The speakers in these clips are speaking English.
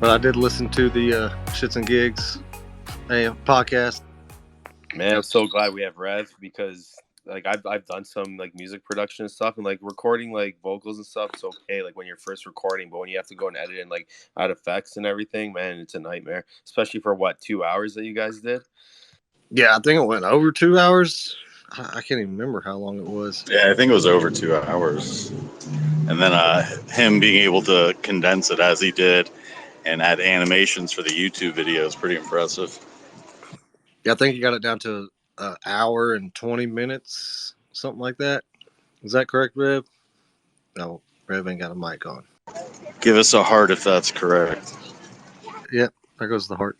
But I did listen to the Shits and Gigs podcast. Man, I'm so glad we have Rev because like I've done some like music production and stuff, and like recording like vocals and stuff. It's okay like when you're first recording, but when you have to go and edit and like add effects and everything, man, it's a nightmare. Especially for what 2 hours that you guys did. Yeah, I think it went over 2 hours. I can't even remember how long it was. Yeah, I think it was over 2 hours. And then him being able to condense it as he did and add animations for the YouTube video is pretty impressive. Yeah, I think you got it down to an hour and 20 minutes, something like that. Is that correct, Rev? No, Rev ain't got a mic on. Give us a heart if that's correct. Yep, there goes the heart.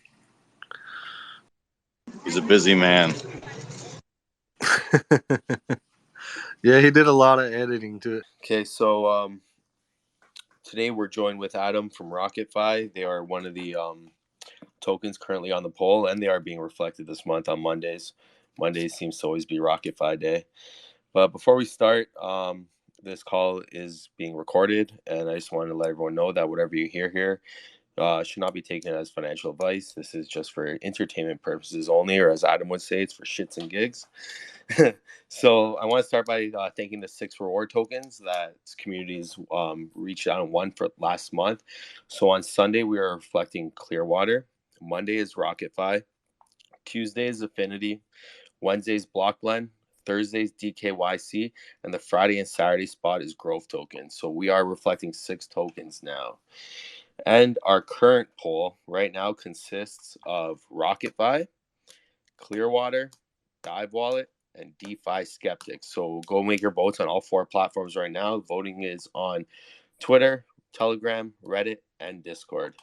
He's a busy man. Yeah, he did a lot of editing to it. Okay, so today we're joined with Adam from RocketFi. They are one of the tokens currently on the poll, and they are being reflected this month on Mondays. Mondays seems to always be RocketFi day. But before we start, this call is being recorded, and I just wanted to let everyone know that whatever you hear here should not be taken as financial advice. This is just for entertainment purposes only, or as Adam would say, it's for shits and gigs. So I want to start by thanking the 6 reward tokens that communities reached out and won for last month. So on Sunday, we are reflecting Clearwater. Monday is RocketFi. Tuesday is Affinity. Wednesday is Block Blend. Thursday's DKYC. And the Friday and Saturday spot is Growth token. So we are reflecting 6 tokens now. And our current poll right now consists of RocketFi, Clearwater, Dive Wallet, and DeFi Skeptics. So go make your votes on all 4 platforms right now. Voting is on Twitter, Telegram, Reddit, and Discord.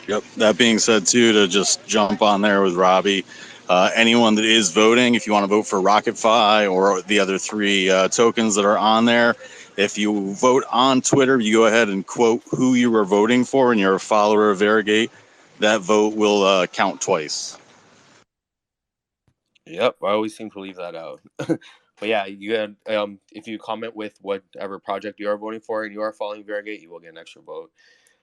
Yep. That being said, too, to just jump on there with Robbie, anyone that is voting, if you want to vote for RocketFi or the other 3 tokens that are on there, if you vote on Twitter, you go ahead and quote who you were voting for and you're a follower of Variegate, that vote will count twice. Yep, I always seem to leave that out. But yeah, you had, if you comment with whatever project you are voting for and you are following Variegate, you will get an extra vote.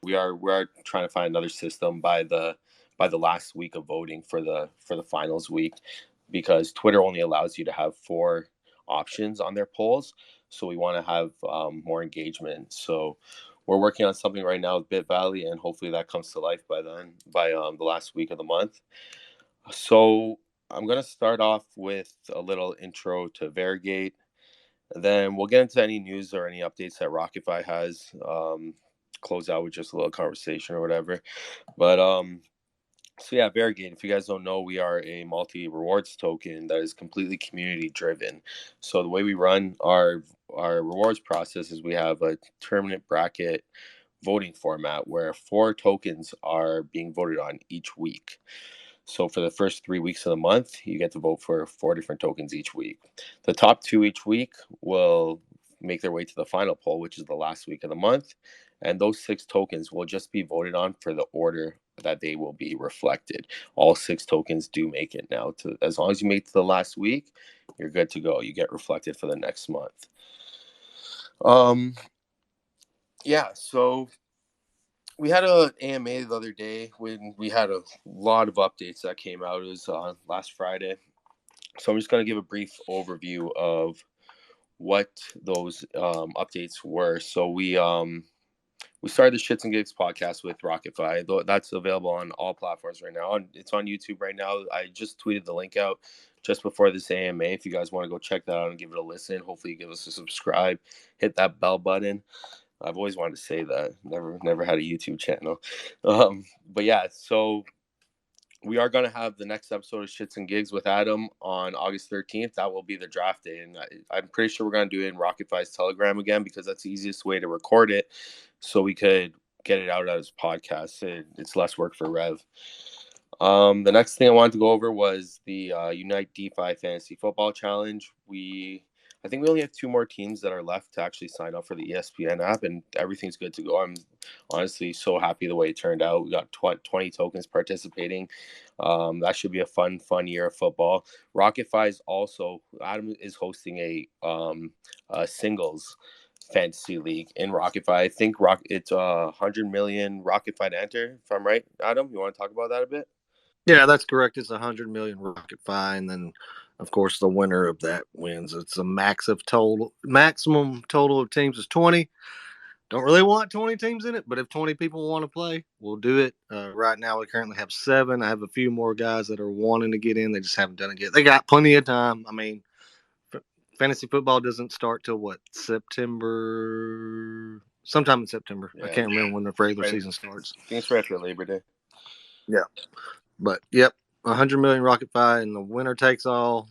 We are trying to find another system by the last week of voting for the finals week, because Twitter only allows you to have 4 options on their polls. So we want to have more engagement. So we're working on something right now with Bit Valley, and hopefully that comes to life by the last week of the month. So I'm going to start off with a little intro to Variegate. Then we'll get into any news or any updates that RocketFi has. Close out with just a little conversation or whatever. But so yeah, Variegate, if you guys don't know, we are a multi-rewards token that is completely community driven. So the way we run our rewards process is we have a tournament bracket voting format where 4 tokens are being voted on each week. So for the first 3 weeks of the month, you get to vote for 4 different tokens each week. The top 2 each week will make their way to the final poll, which is the last week of the month. And those 6 tokens will just be voted on for the order that they will be reflected. All 6 tokens do make it now. As long as you make it to the last week, you're good to go. You get reflected for the next month. Yeah, so we had an AMA the other day when we had a lot of updates that came out. It was last Friday. So I'm just going to give a brief overview of what those updates were. So we started the Shits and Gigs podcast with RocketFi. That's available on all platforms right now. It's on YouTube right now. I just tweeted the link out just before this AMA. If you guys want to go check that out and give it a listen, hopefully give us a subscribe, hit that bell button. I've always wanted to say that. Never had a YouTube channel. But yeah, so we are going to have the next episode of Shits and Gigs with Adam on August 13th. That will be the draft day. And I'm pretty sure we're going to do it in RocketFi's Telegram again, because that's the easiest way to record it so we could get it out as a podcast. It's less work for Rev. The next thing I wanted to go over was the Unite DeFi Fantasy Football Challenge. I think we only have 2 more teams that are left to actually sign up for the ESPN app, and everything's good to go. I'm honestly so happy the way it turned out. We got 20 tokens participating. That should be a fun year of football. RocketFi is also, Adam is hosting a singles fantasy league in RocketFi. I think it's 100 million RocketFi to enter, if I'm right. Adam, you want to talk about that a bit? Yeah, that's correct. It's 100 million RocketFi, and then, of course, the winner of that wins. It's a maximum total of teams is 20. Don't really want 20 teams in it, but if 20 people want to play, we'll do it. Right now, we currently have 7. I have a few more guys that are wanting to get in. They just haven't done it yet. They got plenty of time. I mean, fantasy football doesn't start till what, September? Sometime in September. Yeah. I can't remember when the regular season starts. I think it's right after Labor Day. Yeah. But, yep, 100 million RocketFi, and the winner takes all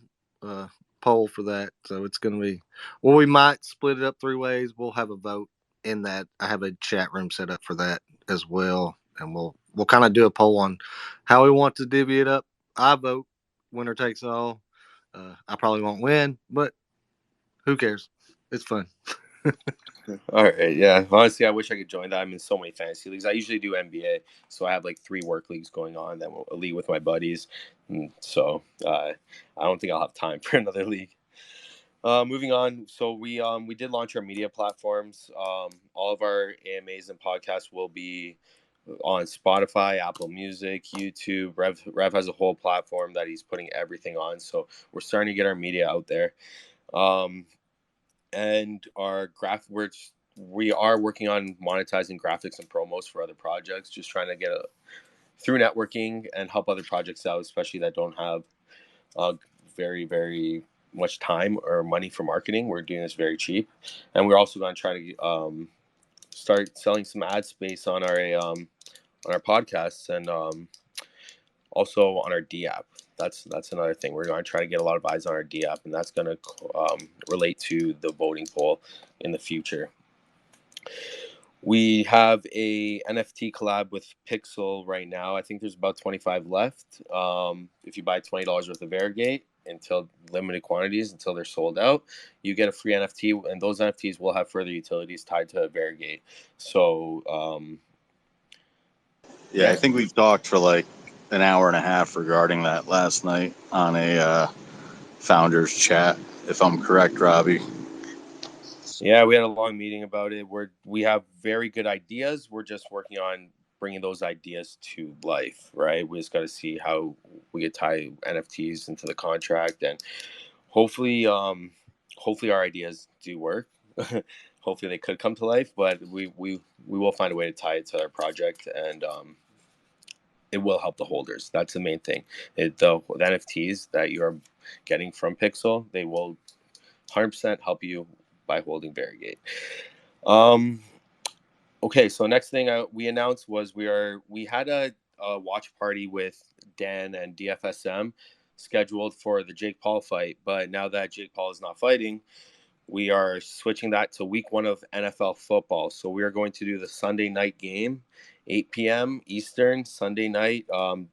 poll for that. So it's going to be, well, we might split it up 3 ways. We'll have a vote in that. I have a chat room set up for that as well. And we'll kind of do a poll on how we want to divvy it up. I vote winner takes all. I probably won't win, but who cares? It's fun. All right, yeah. Honestly, I wish I could join that. I'm in so many fantasy leagues. I usually do NBA, so I have like 3 work leagues going on. Then a league with my buddies. So I don't think I'll have time for another league. Moving on. So we did launch our media platforms. All of our AMAs and podcasts will be on Spotify, Apple Music, YouTube. Rev has a whole platform that he's putting everything on. So we're starting to get our media out there. And our we are working on monetizing graphics and promos for other projects, just trying to get through networking and help other projects out, especially that don't have very, very much time or money for marketing. We're doing this very cheap, and we're also going to try to start selling some ad space on our podcasts and also on our dApp. That's another thing. We're going to try to get a lot of eyes on our dApp, and that's going to relate to the voting poll in the future. We have a NFT collab with Pixel right now. I think there's about 25 left. If you buy $20 worth of Variegate until limited quantities, until they're sold out, you get a free NFT, and those NFTs will have further utilities tied to Variegate. So, yeah, I think we've talked for like an hour and a half regarding that last night on a founders chat, if I'm correct, Robbie. Yeah, we had a long meeting about it. We have very good ideas. We're just working on bringing those ideas to life, right? We just got to see how we could tie NFTs into the contract, and hopefully our ideas do work. Hopefully they could come to life, but we will find a way to tie it to our project, and it will help the holders. That's the main thing. The NFTs that you're getting from Pixel, they will 100% help you by holding Variegate. Okay, so next thing we announced was we had a watch party with Dan and DFSM scheduled for the Jake Paul fight, but now that Jake Paul is not fighting, we are switching that to week 1 of NFL football. So we are going to do the Sunday night game, 8 p.m. Eastern, Sunday night.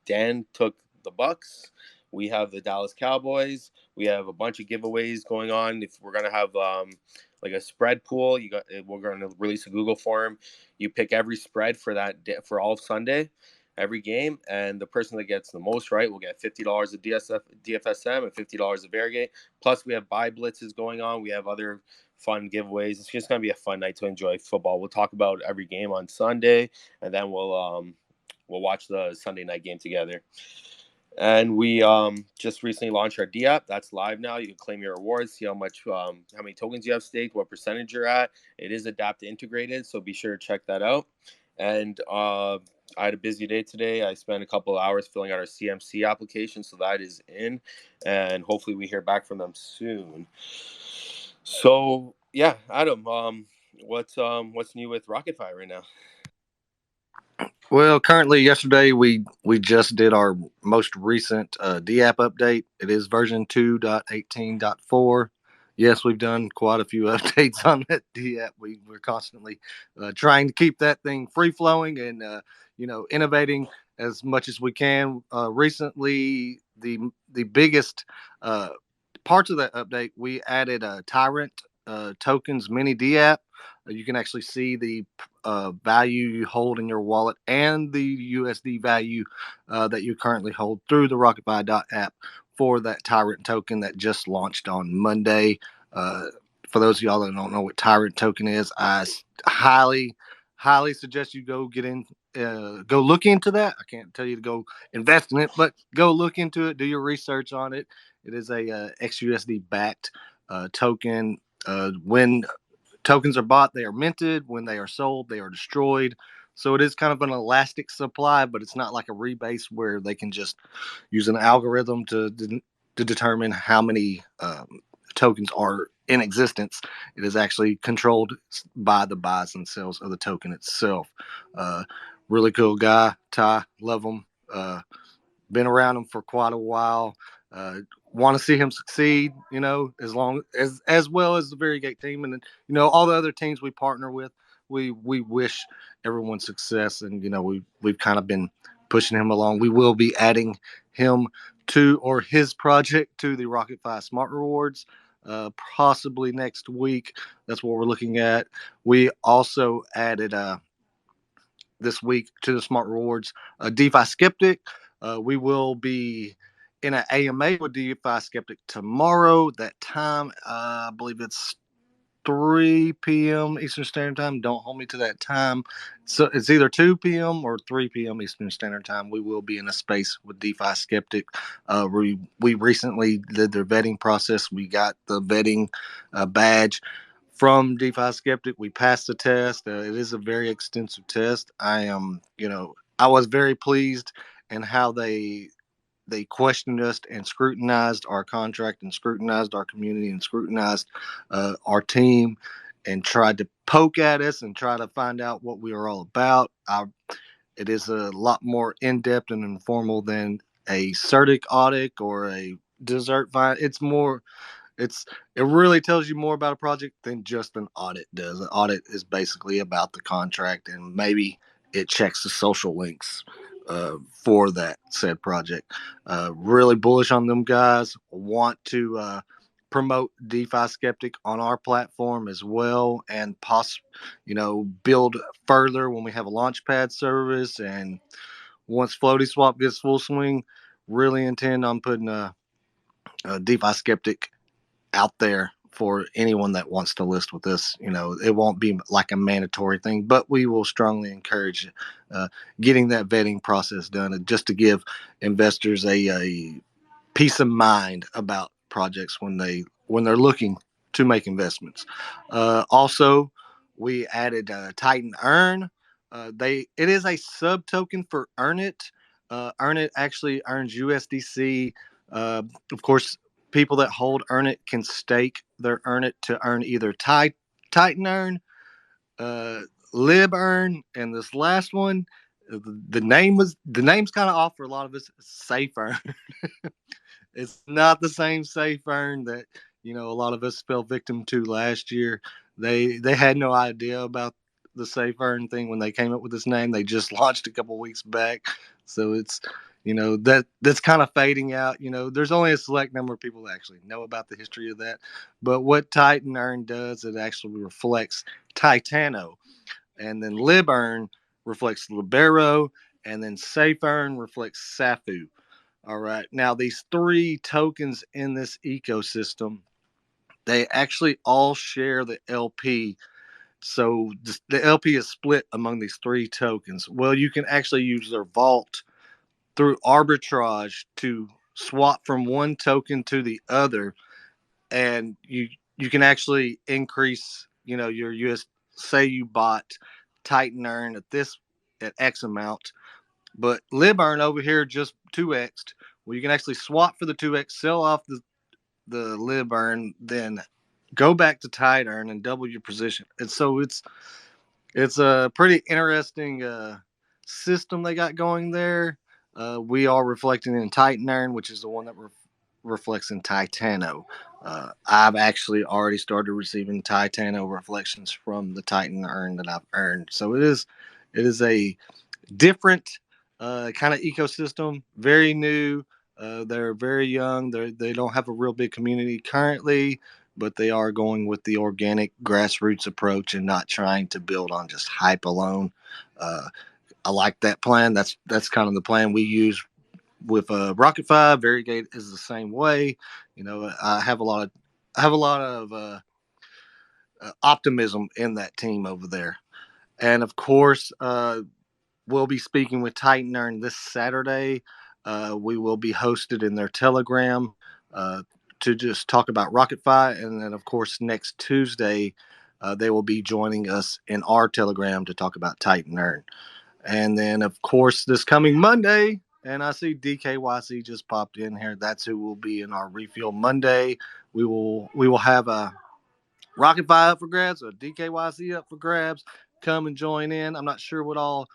Dan took the Bucks. We have the Dallas Cowboys. We have a bunch of giveaways going on. If we're gonna have like a spread pool, we're going to release a Google form. You pick every spread for for all of Sunday, every game, and the person that gets the most right will get $50 of DFSM and $50 of Variegate. Plus, we have buy blitzes going on. We have other fun giveaways. It's just going to be a fun night to enjoy football. We'll talk about every game on Sunday, and then we'll watch the Sunday night game together. And we just recently launched our dApp. That's live now. You can claim your rewards, see how many tokens you have staked, what percentage you're at. It is dApp integrated, so be sure to check that out. And I had a busy day today. I spent a couple of hours filling out our CMC application, so that is in, and hopefully we hear back from them soon. So yeah, Adam, what's new with RocketFi right now? Well, currently, yesterday we just did our most recent dApp update. It is version 2.18.4. Yes, we've done quite a few updates on that dApp. We're constantly trying to keep that thing free flowing and innovating as much as we can. Recently, the biggest parts of that update, we added a Tyrant tokens mini dApp. You can actually see the value you hold in your wallet and the USD value that you currently hold through the RocketFi app for that Tyrant token that just launched on Monday. for those of y'all that don't know what Tyrant token is, I highly suggest you go go look into that. I can't tell you to go invest in it, but go look into it, do your research on it. It is a XUSD backed token. When tokens are bought, they are minted. When they are sold, they are destroyed. So it is kind of an elastic supply, but it's not like a rebase where they can just use an algorithm to determine how many tokens are in existence. It is actually controlled by the buys and sells of the token itself. Really cool guy, Ty. Love him. Been around him for quite a while. Want to see him succeed, as well as the Variegate team and all the other teams we partner with. We wish everyone success, and we've kind of been pushing him along. We will be adding him or his project to the RocketFi Smart Rewards, possibly next week. That's what we're looking at. We also added this week to the Smart Rewards DeFi Skeptic. We will be in an AMA with DeFi Skeptic tomorrow. That time, I believe it's 3 p.m. Eastern Standard Time. Don't hold me to that time. So it's either 2 p.m. or 3 p.m. Eastern Standard Time. We will be in a space with DeFi Skeptic. We recently did their vetting process. We got the vetting badge from DeFi Skeptic. We passed the test. It is a very extensive test. I was very pleased in how they questioned us and scrutinized our contract and scrutinized our community and scrutinized our team and tried to poke at us and try to find out what we were all about. It is a lot more in-depth and informal than a CERTIC audit or a desert fine. It really tells you more about a project than just an audit does. An audit is basically about the contract, and maybe it checks the social links for that said project. Really bullish on them guys. Want to promote DeFi Skeptic on our platform as well, and build further when we have a launchpad service. And once FloatieSwap gets full swing, really intend on putting a DeFi Skeptic out there for anyone that wants to list with us. It won't be like a mandatory thing, but we will strongly encourage getting that vetting process done, just to give investors a peace of mind about projects when they're looking to make investments. Also, we added Titan Earn. It is a sub token for Earn It. Earn It actually earns USDC. Of course, people that hold Earn It can stake their Earn It to earn either Titan Earn, Lib Earn, and this last one. The name's kind of off for a lot of us. Safe Earn. It's not the same safe earn that a lot of us fell victim to last year. They had no idea about the safe earn thing when they came up with this name. They just launched a couple weeks back, so it's that's kind of fading out. There's only a select number of people that actually know about the history of that. But what Titan Earn does, it actually reflects Titano, and then Lib Earn reflects Libero, and then Safe Earn reflects Safu. All right. Now, these 3 tokens in this ecosystem, they actually all share the LP. So the LP is split among these 3 tokens. Well, you can actually use their vault through arbitrage to swap from one token to the other, and you can actually increase, your US. Say you bought Titan Earn at X amount, but LibEarn over here just 2x'd. Well, you can actually swap for the 2x, sell off the LibEarn, then go back to Titan and double your position. And so it's a pretty interesting system they got going there. We are reflecting in Titan Earn, which is the one that reflects in Titano. I've actually already started receiving Titano reflections from the Titan Earn that I've earned. So it is a different kind of ecosystem, very new. They're very young. They don't have a real big community currently, but they are going with the organic grassroots approach and not trying to build on just hype alone. I like that plan. That's kind of the plan we use with RocketFi. Variegate is the same way. I have a lot of optimism in that team over there. And of course, we'll be speaking with Titan Earn this Saturday. We will be hosted in their Telegram to just talk about RocketFi. And then, of course, next Tuesday, they will be joining us in our Telegram to talk about Titan Earn. And then, of course, this coming Monday, and I see DKYC just popped in here. That's who will be in our Refuel Monday. We will have a RocketFi up for grabs, or DKYC up for grabs. Come and join in. I'm not sure what all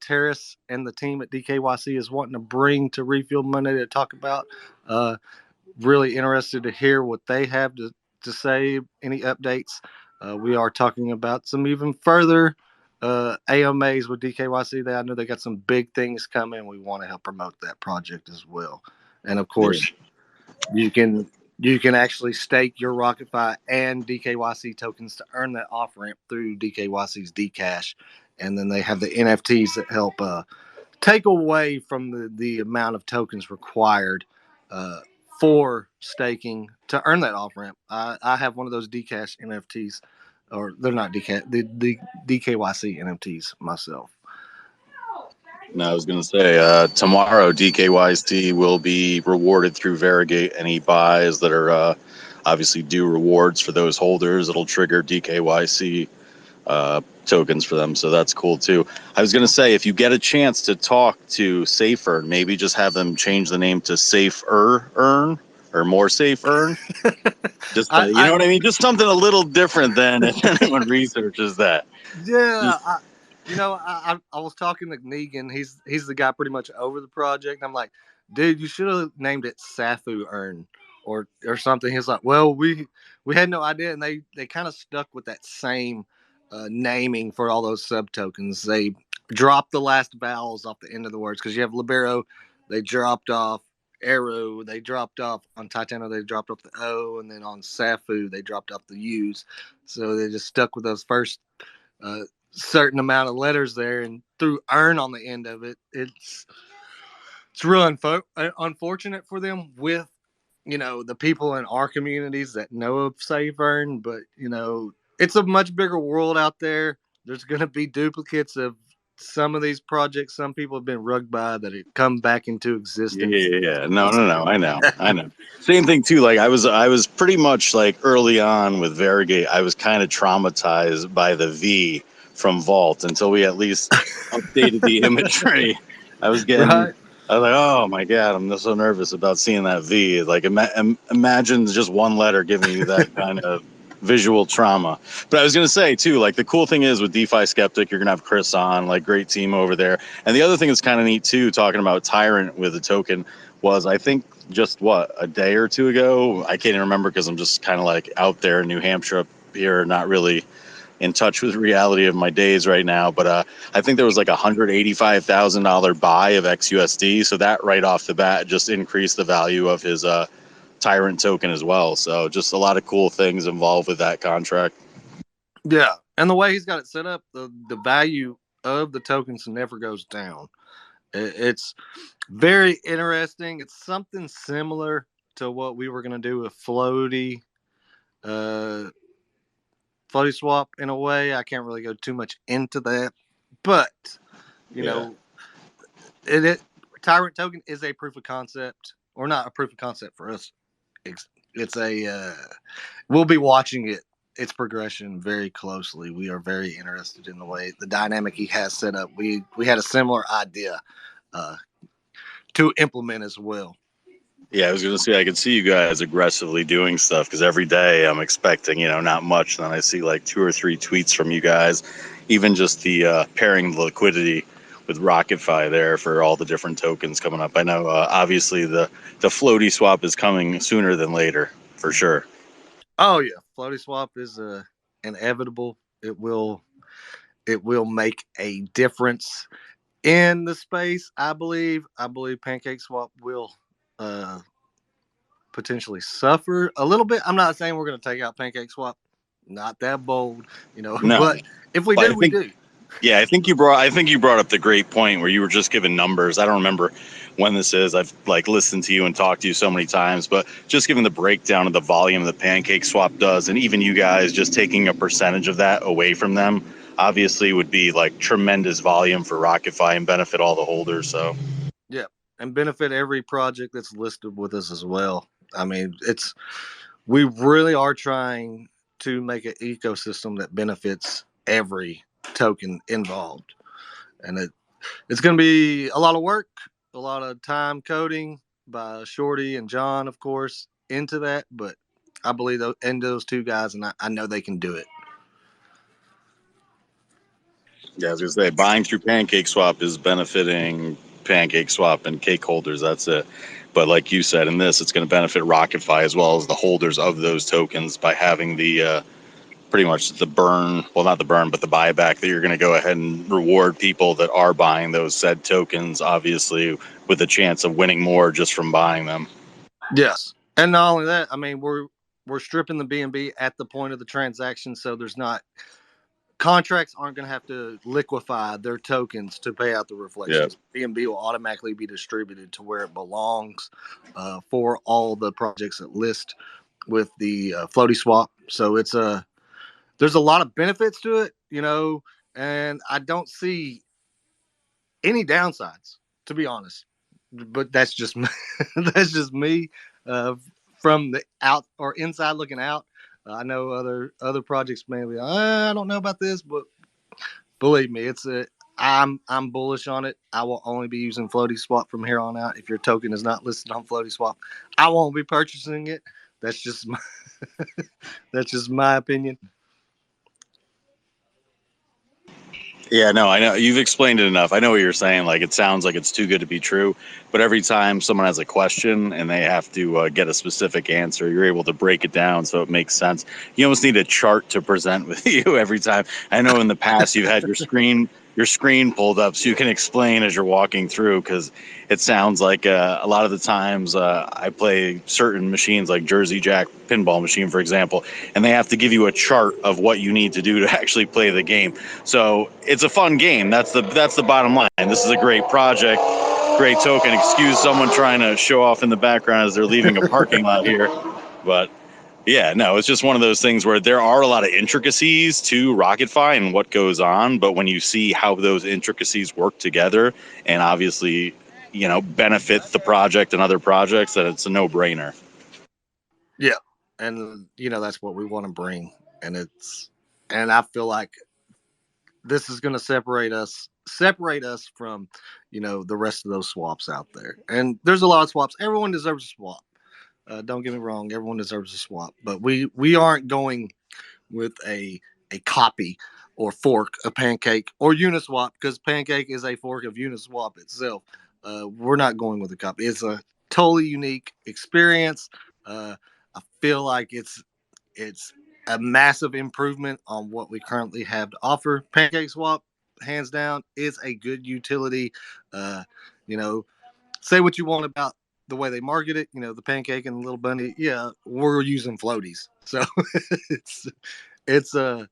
Terrace and the team at DKYC is wanting to bring to Refuel Monday to talk about. Really interested to hear what they have to say, any updates. We are talking about some even further AMAs with DKYC. I know they got some big things coming. We want to help promote that project as well. And of course, you can actually stake your RocketFi and DKYC tokens to earn that off ramp through DKYC's Dcash, and then they have the NFTs that help take away from the amount of tokens required for staking to earn that off ramp. I have one of those Dcash NFTs, or they're not Dcash, the DKYC NFTs myself. No, I was going to say, tomorrow DKYC will be rewarded through Variegate. Any buys that are obviously due rewards for those holders, it'll trigger DKYC tokens for them. So that's cool too. I was going to say, if you get a chance to talk to Safer, maybe just have them change the name to Safer Earn or More Safe Earn. Just, you know what I mean? Just something a little different than if anyone researches that. Yeah. I was talking to Negan. He's the guy pretty much over the project. I'm like, dude, you should have named it Safu Earn or something. He's like, well, we had no idea, and they kind of stuck with that same naming for all those sub tokens. They dropped the last vowels off the end of the words because you have Libero, they dropped off. Arrow, they dropped off on Titano. They dropped off the O, and then on Safu, they dropped off the U's. So they just stuck with those first certain amount of letters there, and threw earn on the end of it. It's real unfortunate for them with the people in our communities that know of Save Earn, but it's a much bigger world out there. There's going to be duplicates of some of these projects. Some people have been rugged by that it come back into existence. Yeah. No. I know. Same thing too. Like I was pretty much like early on with Variegate. I was kind of traumatized by the V from Vault until we at least updated the imagery. I was getting. Right. I was like, oh my god, I'm so nervous about seeing that V. Like imagine just one letter giving you that kind of visual trauma. But I was going to say too, like the cool thing is with DeFi Skeptic, you're going to have Chris on, like great team over there. And the other thing that's kind of neat too, talking about Tyrant with the token, was I think just a day or two ago, I can't even remember because I'm just kind of like out there in New Hampshire up here, not really in touch with the reality of my days right now. But I think there was like $185,000 buy of XUSD. So that right off the bat just increased the value of his Tyrant token as well. So just a lot of cool things involved with that contract. Yeah. And the way he's got it set up, the value of the tokens never goes down. It's very interesting. It's something similar to what we were going to do with FloatieSwap in a way. I can't really go too much into that, but you know, Tyrant token is a proof of concept, or not a proof of concept for us. It's a we'll be watching its progression very closely. We are very interested in the dynamic he has set up. We had a similar idea to implement as well. Yeah, I was going to say, I could see you guys aggressively doing stuff because every day I'm expecting, not much. And then I see like 2 or 3 tweets from you guys, even just the pairing the liquidity with RocketFi there for all the different tokens coming up. I know, obviously, the FloatieSwap is coming sooner than later, for sure. Oh, yeah. FloatieSwap is inevitable. It will make a difference in the space, I believe. I believe PancakeSwap will potentially suffer a little bit. I'm not saying we're going to take out PancakeSwap. Not that bold, No. But if we do, we do. Yeah, I think you brought up the great point where you were just giving numbers. I don't remember when this is. I've like listened to you and talked to you so many times, but just giving the breakdown of the volume the pancake swap does, and even you guys just taking a percentage of that away from them, obviously would be like tremendous volume for RocketFi and benefit all the holders. So Yeah, and benefit every project that's listed with us as well. I mean, we really are trying to make an ecosystem that benefits every token involved, and it's going to be a lot of work, a lot of time coding by Shorty and John, of course, into that. But I believe those two guys, and I know they can do it. yeah, I was gonna say buying through pancake swap is benefiting pancake swap and cake holders. That's it. But like you said, in this, it's going to benefit RocketFi as well as the holders of those tokens by having the pretty much the burn, well, not the burn, but the buyback that you're going to go ahead and reward people that are buying those said tokens, obviously, with a chance of winning more just from buying them. Yes, and not only that, I mean we're stripping the BNB at the point of the transaction, so there's not contracts aren't going to have to liquefy their tokens to pay out the reflections. BNB will automatically be distributed to where it belongs for all the projects that list with the FloatieSwap. So there's a lot of benefits to it, and I don't see any downsides, to be honest. But that's just me. That's just me from the out or inside looking out. I know other projects maybe I don't know about this, but believe me, I'm bullish on it. I will only be using FloatieSwap from here on out. If your token is not listed on FloatieSwap, I won't be purchasing it. That's just my that's just my opinion. Yeah, no, I know you've explained it enough. I know what you're saying. Like, it sounds like it's too good to be true, but every time someone has a question and they have to get a specific answer, you're able to break it down so it makes sense. You almost need a chart to present with you every time. I know in the past you've had your screen pulled up so you can explain as you're walking through, because it sounds like a lot of the times I play certain machines like Jersey Jack pinball machine, for example, and they have to give you a chart of what you need to do to actually play the game. So it's a fun game. That's the bottom line. This is a great project, great token. Excuse someone trying to show off in the background as they're leaving a parking lot here, but yeah, no, it's just one of those things where there are a lot of intricacies to RocketFi and what goes on, but when you see how those intricacies work together and obviously, benefit the project and other projects, that it's a no-brainer. Yeah, and that's what we want to bring, and I feel like this is going to separate us from the rest of those swaps out there. And there's a lot of swaps. Everyone deserves a swap. Don't get me wrong, everyone deserves a swap, but we aren't going with a copy or fork of Pancake or Uniswap, because Pancake is a fork of Uniswap itself. We're not going with a copy. It's a totally unique experience. I feel like it's a massive improvement on what we currently have to offer. Pancake Swap, hands down, is a good utility. You know, say what you want about the way they market it. The pancake and the little bunny. Yeah, we're using floaties, so it's it's a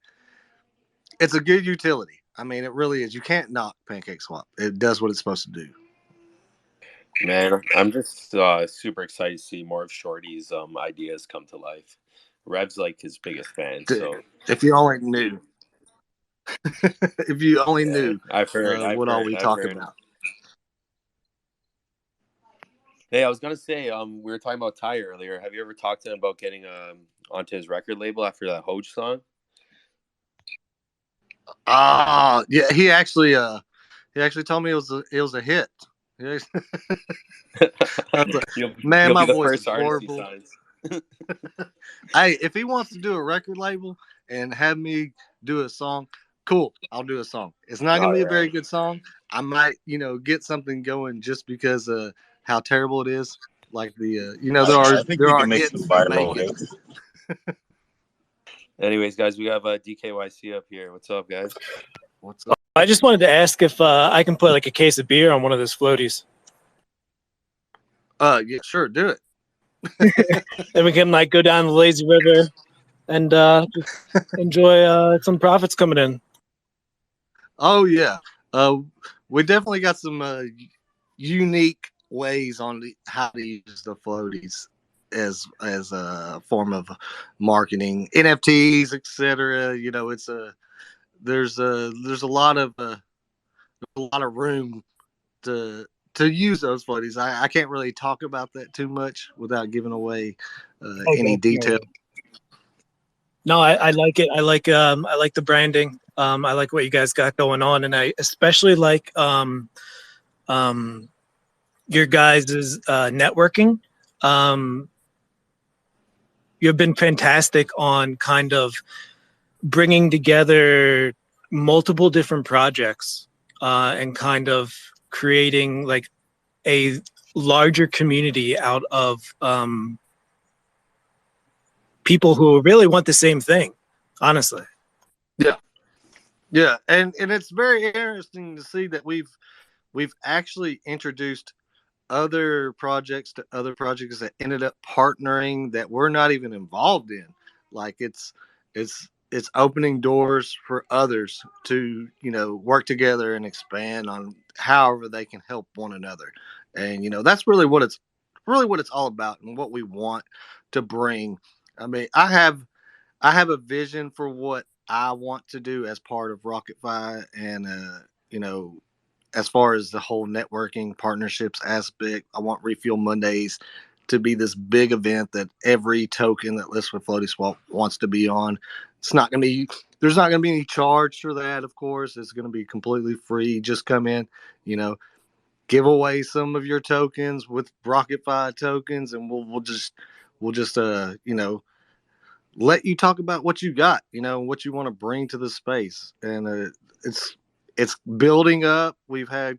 it's a good utility. I mean, it really is. You can't knock Pancake Swap. It does what it's supposed to do. Man, I'm just super excited to see more of Shorty's ideas come to life. Rev's like his biggest fan, so if you only knew, if you only knew, I've heard what all we talk about. Hey, I was gonna say, we were talking about Ty earlier. Have you ever talked to him about getting onto his record label after that Hoj song? Yeah, he actually told me it was a hit. Man, my voice is horrible. Hey, if he wants to do a record label and have me do a song, cool, I'll do a song. It's not gonna be a very good song. I might, get something going just because how terrible it is. Like there are hits that make it. Anyways, guys, we have DKYC up here. What's up, guys? What's up? I just wanted to ask if I can put like a case of beer on one of those floaties. Yeah, sure, do it. Then we can like go down the lazy river and just enjoy some profits coming in. Oh yeah, uh, we definitely got some unique ways on how to use the floaties as a form of marketing, NFTs, etc. You know, it's a there's a lot of room to use those floaties. I can't really talk about that too much without giving away Oh, any detail. definitely. No, I like it. I like the branding. I like what you guys got going on, and I especially like um, your guys' networking. Um, you've been fantastic on kind of bringing together multiple different projects and kind of creating like a larger community out of people who really want the same thing, honestly. Yeah, yeah, and it's very interesting to see that we've actually introduced other projects that ended up partnering that we're not even involved in. Like it's opening doors for others to work together and expand on however they can help one another. And that's really what it's all about and what we want to bring. I mean, I have a vision for what I want to do as part of RocketFi, and you know, as far as the whole networking partnerships aspect, I want Refuel Mondays to be this big event that every token that lists with FloatieSwap wants to be on. It's not going to be There's not going to be any charge for that, of course. It's going to be completely free. Just come in, you know, give away some of your tokens with RocketFi tokens, and we'll just let you talk about what you got, what you want to bring to the space. And it's it's building up. We've had,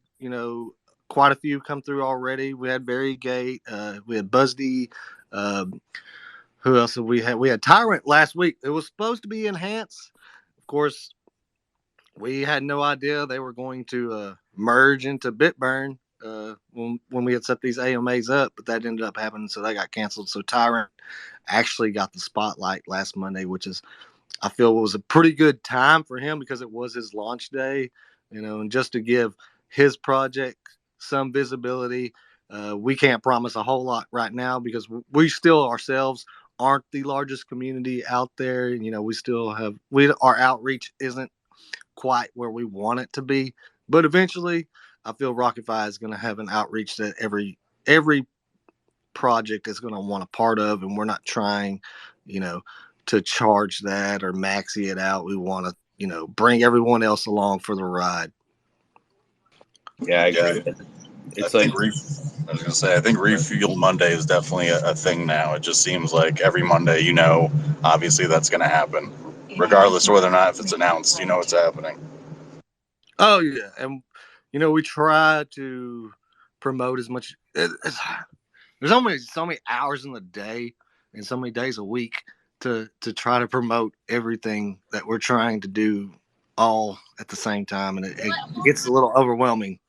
quite a few come through already. We had Variegate, we had Buzzy, who else have we had? We had Tyrant last week. It was supposed to be Enhance. Of course, we had no idea they were going to merge into Bitburn when we had set these AMAs up, but that ended up happening, so they got canceled. So Tyrant actually got the spotlight last Monday, which is, I feel, it was a pretty good time for him because it was his launch day, and just to give his project some visibility. We can't promise a whole lot right now because we still ourselves aren't the largest community out there. We still have our outreach isn't quite where we want it to be, but eventually, I feel RocketFi is going to have an outreach that every project is going to want a part of, and we're not trying, you know, to charge that or maxi it out. We want to, bring everyone else along for the ride. Yeah, I Yeah, agree. I It's like, think I was gonna say I think Refuel Monday is definitely a thing now. It just seems like every Monday, obviously that's gonna happen, regardless of whether or not if it's announced, it's happening. Oh yeah, and we try to promote as much. There's only so many hours in the day and so many days a week to try to promote everything that we're trying to do all at the same time, and it gets a little overwhelming.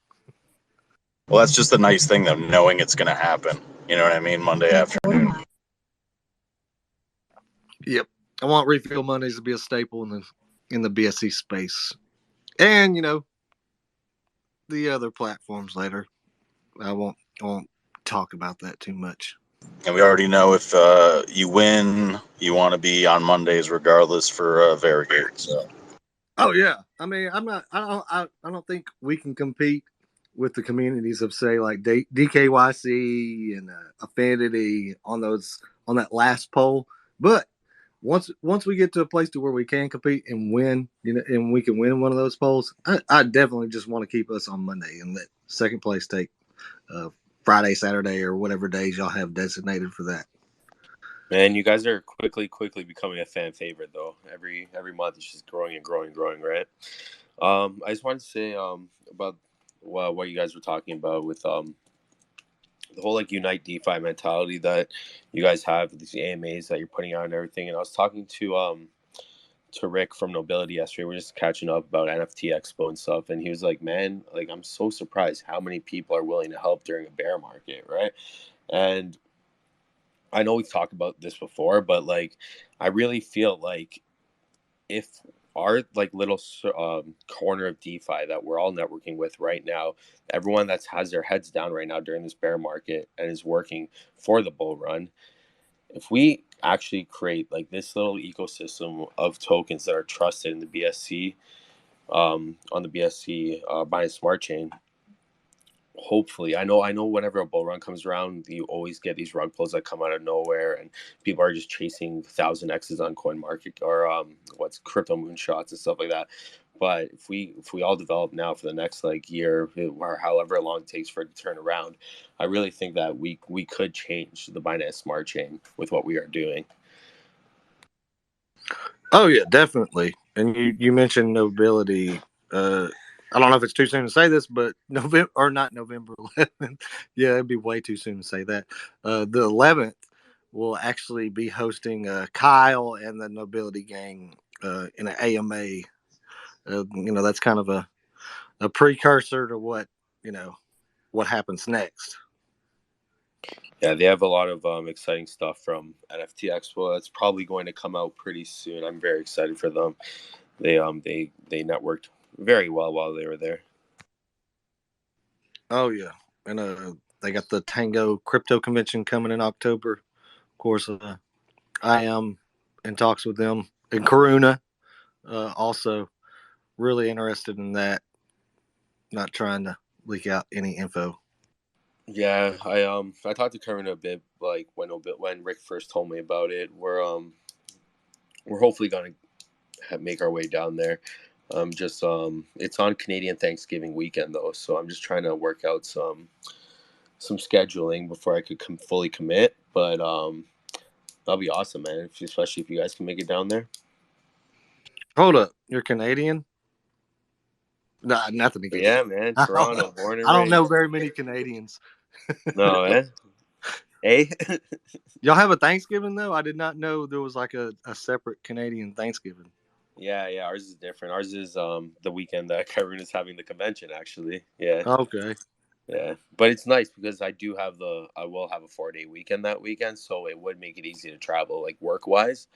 Well, that's just the nice thing though, knowing it's gonna happen. You know what I mean? Monday afternoon. Yep, I want Refuel Mondays to be a staple in the BSC space, and the other platforms later. I won't talk about that too much. And we already know if you win, you want to be on Mondays regardless for Variegate. So Oh yeah, I mean, I'm not. I don't think we can compete with the communities of, say, like DKYC and Affinity on that last poll. But once we get to a place to where we can compete and win, and we can win one of those polls, I definitely just want to keep us on Monday and let second place take uh, Friday, Saturday, or whatever days y'all have designated for that. man, you guys are quickly becoming a fan favorite though. Every month it's just growing and growing and growing, right? I just wanted to say about what you guys were talking about with the whole like Unite DeFi mentality that you guys have with these AMAs that you're putting out and everything. And I was talking to Rick from Nobility yesterday. We're just catching up about NFT Expo and stuff, and he was like, "Man, like I'm so surprised how many people are willing to help during a bear market, right?" And I know we've talked about this before, but like I really feel like if our like little corner of DeFi that we're all networking with right now, everyone that has their heads down right now during this bear market and is working for the bull run, if we actually create like this little ecosystem of tokens that are trusted in the BSC, on the BSC Binance Smart Chain, hopefully, I know whenever a bull run comes around, you always get these rug pulls that come out of nowhere, and people are just chasing 1,000x's on coin market or what's crypto moonshots and stuff like that. But if we all develop now for the next like year or however long it takes for it to turn around, I really think that we could change the Binance Smart Chain with what we are doing. Oh yeah, definitely. And you mentioned nobility. I don't know if it's too soon to say this, but November or not November 11th. Yeah, it'd be way too soon to say that. The 11th will actually be hosting Kyle and the Nobility Gang in an AMA. That's kind of a precursor to what happens next. Yeah, they have a lot of exciting stuff from NFT Expo. That's probably going to come out pretty soon. I'm very excited for them. They networked very well while they were there. Oh yeah, and they got the Tango Crypto Convention coming in October. Of course, I am in talks with them. And Karuna, also really interested in that. Not trying to leak out any info. Yeah, I talked to Kevin a bit like when Rick first told me about it. We're hopefully gonna make our way down there. It's on Canadian Thanksgiving weekend though, so I'm just trying to work out some scheduling before I could fully commit. But that'll be awesome, man. Especially if you guys can make it down there. Hold up, you're Canadian? Nah, nothing against. Yeah, man. Toronto, born and I don't raised. know very many Canadians. No, man. Hey. Y'all have a Thanksgiving though? I did not know there was like a separate Canadian Thanksgiving. Yeah, ours is different. Ours is the weekend that Kevin is having the convention, actually. Yeah. Okay. Yeah. But it's nice because I will have a 4-day weekend that weekend, so it would make it easy to travel like work wise.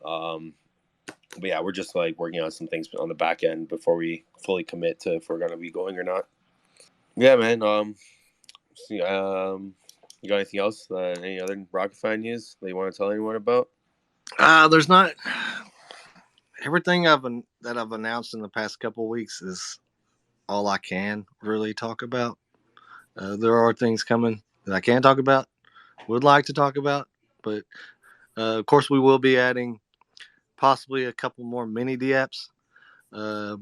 But yeah, we're just like working on some things on the back end before we fully commit to if we're gonna be going or not. Yeah, man. You got anything else? Any other RocketFi news that you want to tell anyone about? There's not. Everything that I've announced in the past couple of weeks is all I can really talk about. There are things coming that I can talk about, would like to talk about, but of course we will be adding possibly a couple more mini dApps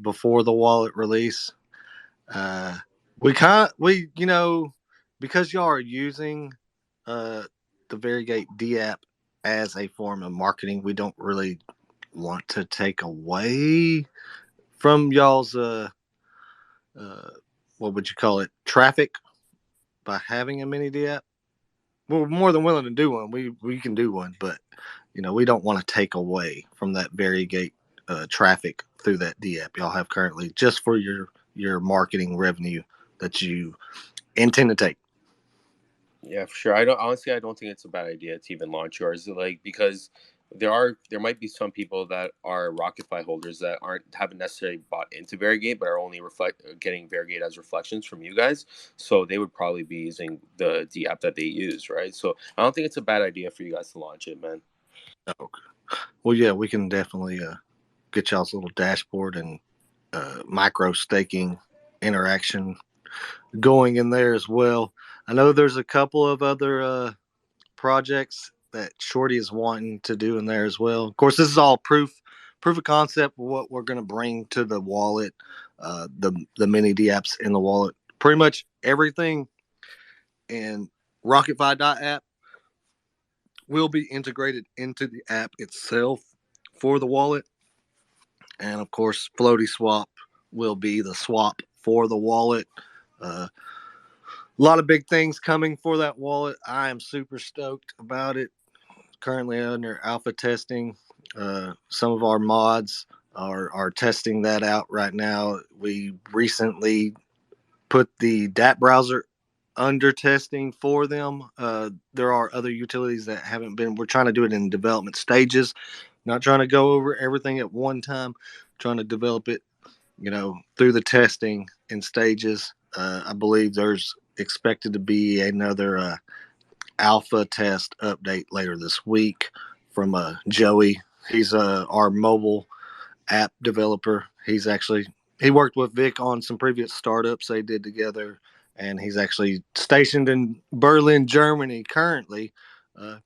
before the wallet release. Because y'all are using the Variegate dApp as a form of marketing, we don't really want to take away from y'all's what would you call it, traffic by having a mini dApp. We're more than willing to do one. We can do one, but we don't want to take away from that Variegate traffic through that dApp y'all have currently, just for your marketing revenue that you intend to take. Yeah, for sure. I don't think it's a bad idea to even launch yours, like, because there might be some people that are RocketFi holders that haven't necessarily bought into Variegate, but are only getting Variegate as reflections from you guys. So they would probably be using the dApp that they use, right? So I don't think it's a bad idea for you guys to launch it, man. Okay. Well, yeah, we can definitely get y'all's little dashboard and micro staking interaction going in there as well. I know there's a couple of other projects that Shorty is wanting to do in there as well. Of course, this is all proof of concept of what we're going to bring to the wallet, the mini dApps in the wallet. Pretty much everything in RocketFi.app will be integrated into the app itself for the wallet. And of course, FloatieSwap will be the swap for the wallet. A lot of big things coming for that wallet. I am super stoked about it. Currently under alpha testing. Some of our mods are testing that out right now. We recently put the dApp browser under testing for them. There are other utilities that haven't been. We're trying to do it in development stages, not trying to go over everything at one time, trying to develop it, through the testing in stages. I believe there's expected to be another alpha test update later this week from Joey. He's our mobile app developer. He worked with Vic on some previous startups they did together, and he's actually stationed in Berlin, Germany currently.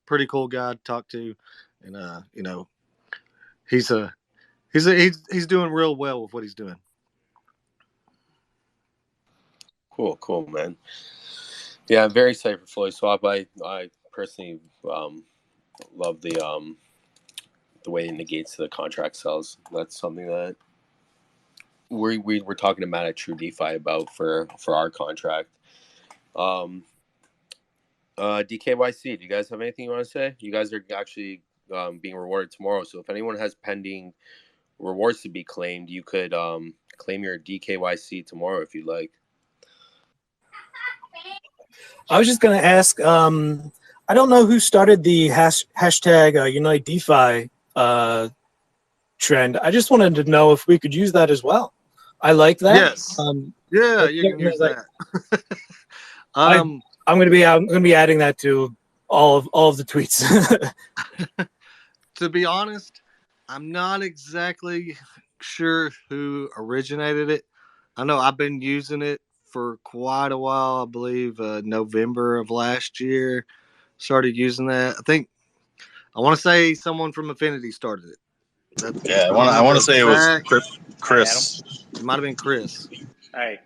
Pretty cool guy to talk to, and he's doing real well with what he's doing. Cool, man. Yeah, I'm very excited for FloatieSwap. I personally love the way it negates the contract cells. That's something that we're talking to Matt at True DeFi about for our contract. DKYC, do you guys have anything you want to say? You guys are actually being rewarded tomorrow, so if anyone has pending rewards to be claimed, you could claim your DKYC tomorrow if you'd like. I was just going to ask, I don't know who started the hashtag Unite DeFi trend. I just wanted to know if we could use that as well. I like that. Yes. Yeah, you can use that. I'm going to be adding that to all of the tweets. To be honest, I'm not exactly sure who originated it. I know I've been using it for quite a while. I believe November of last year started using that. I want to say someone from Affinity started it. I want to say it was Chris. It might have been Chris. Hey,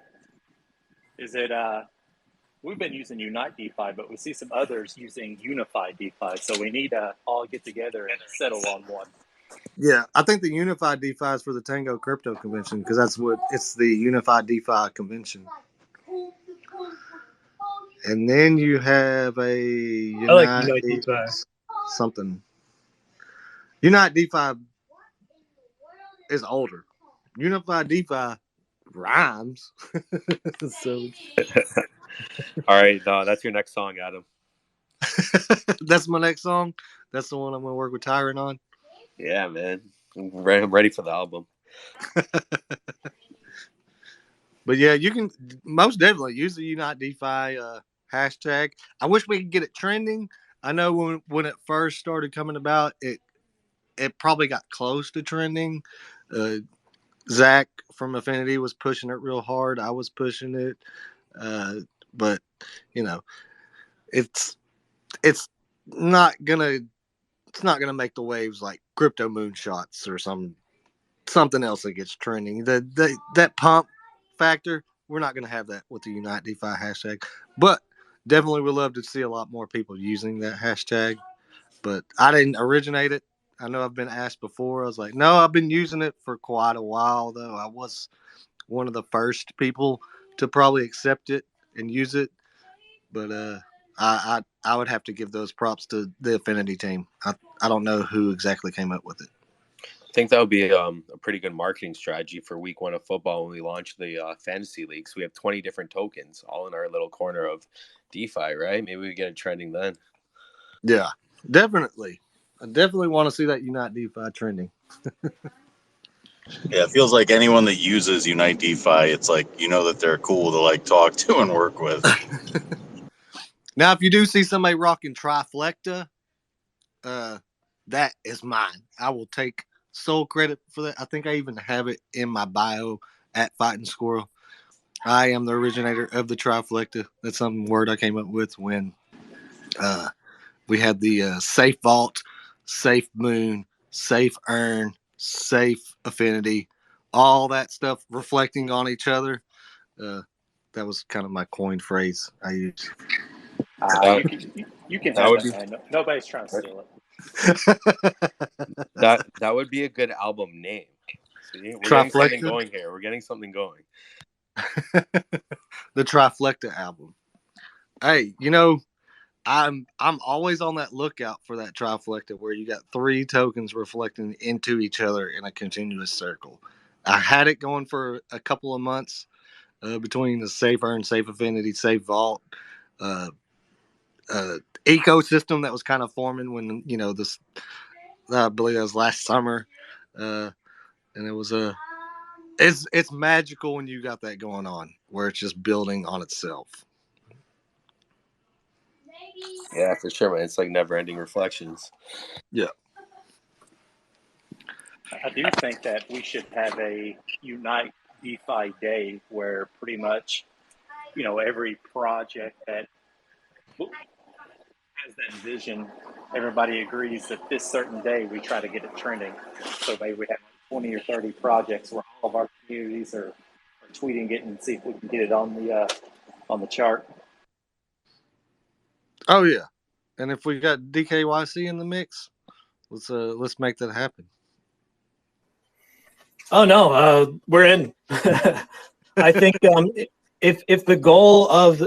is it? We've been using Unite DeFi, but we see some others using Unified DeFi. So we need to all get together and settle on one. Yeah, I think the Unified DeFi is for the Tango Crypto Convention because it's the Unified DeFi Convention. And then you have a Unite DeFi. Something. Unite DeFi is older. Unified DeFi rhymes. So all right, that's your next song, Adam. That's my next song. That's the one I'm going to work with Tyron on. Yeah, man. I'm ready for the album. But yeah, you can most definitely use the Unite DeFi hashtag. I wish we could get it trending. I know when it first started coming about, it probably got close to trending. Zach from Affinity was pushing it real hard. I was pushing it. But it's not gonna make the waves like crypto moonshots or something else that gets trending. That pump factor, we're not gonna have that with the Unite DeFi hashtag. But definitely would love to see a lot more people using that hashtag. But I didn't originate it. I know I've been asked before. I was like, no, I've been using it for quite a while though. I was one of the first people to probably accept it and use it. But I would have to give those props to the Affinity team. I don't know who exactly came up with it. I think that would be a pretty good marketing strategy for week 1 of football when we launch the fantasy leagues. We have 20 different tokens all in our little corner of DeFi, right? Maybe we get it trending then. Yeah, definitely. I definitely want to see that Unite DeFi trending. Yeah, it feels like anyone that uses Unite DeFi, it's like that they're cool to talk to and work with. Now, if you do see somebody rocking Triflecta, that is mine. I will take sole credit for that. I think I even have it in my bio at Fighting Squirrel. I am the originator of the Triflecta. That's some word I came up with when we had the Safe Vault, Safe Moon, Safe Earn, Safe Affinity, all that stuff reflecting on each other. That was kind of my coined phrase I used. You can have it, man. Nobody's trying to steal it. That would be a good album name. See, we're getting something going here. We're getting something going. The Triflecta album. Hey, I'm always on that lookout for that Triflecta where you got 3 tokens reflecting into each other in a continuous circle. I had it going for a couple of months between the Safe Earn, Safe Affinity, Safe Vault ecosystem that was kind of forming when this I believe that was last summer, and and it was it's magical when you got that going on, where it's just building on itself. Yeah, for sure, man. It's like never-ending reflections. Yeah. I do think that we should have a Unite DeFi day where pretty much, every project that has that vision, everybody agrees that this certain day we try to get it trending. So maybe we have 20 or 30 projects where all of our communities are tweeting it and see if we can get it on the chart. Oh yeah, and if we got DKYC in the mix, let's make that happen. Oh no, we're in. I think if the goal of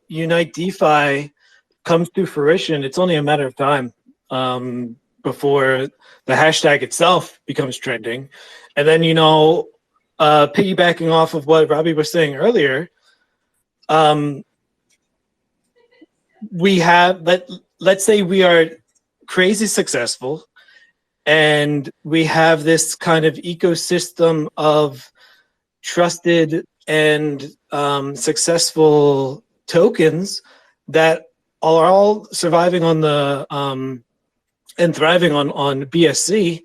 Unite DeFi comes to fruition, it's only a matter of time before the hashtag itself becomes trending. And then, piggybacking off of what Robbie was saying earlier, we have, let's say we are crazy successful and we have this kind of ecosystem of trusted and successful tokens that are all surviving on the and thriving on BSC.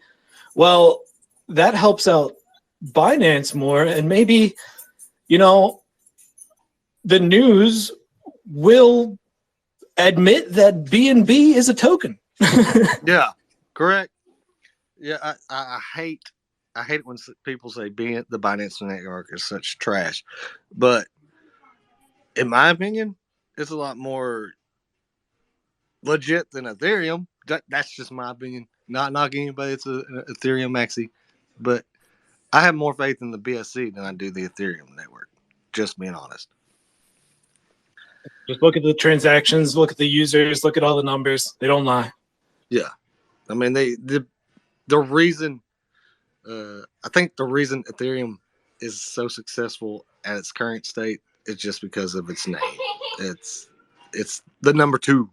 Well, that helps out Binance more, and maybe the news will admit that BNB is a token. Yeah, correct. Yeah, I hate it when people say the Binance network is such trash, but in my opinion, it's a lot more legit than Ethereum. That's just my opinion. Not knocking anybody. It's an Ethereum maxi, but I have more faith in the BSC than I do the Ethereum network. Just being honest. Just look at the transactions, look at the users, look at all the numbers. They don't lie. Yeah, I mean the reason. I think the reason Ethereum is so successful at its current state is just because of its name. It's the number 2.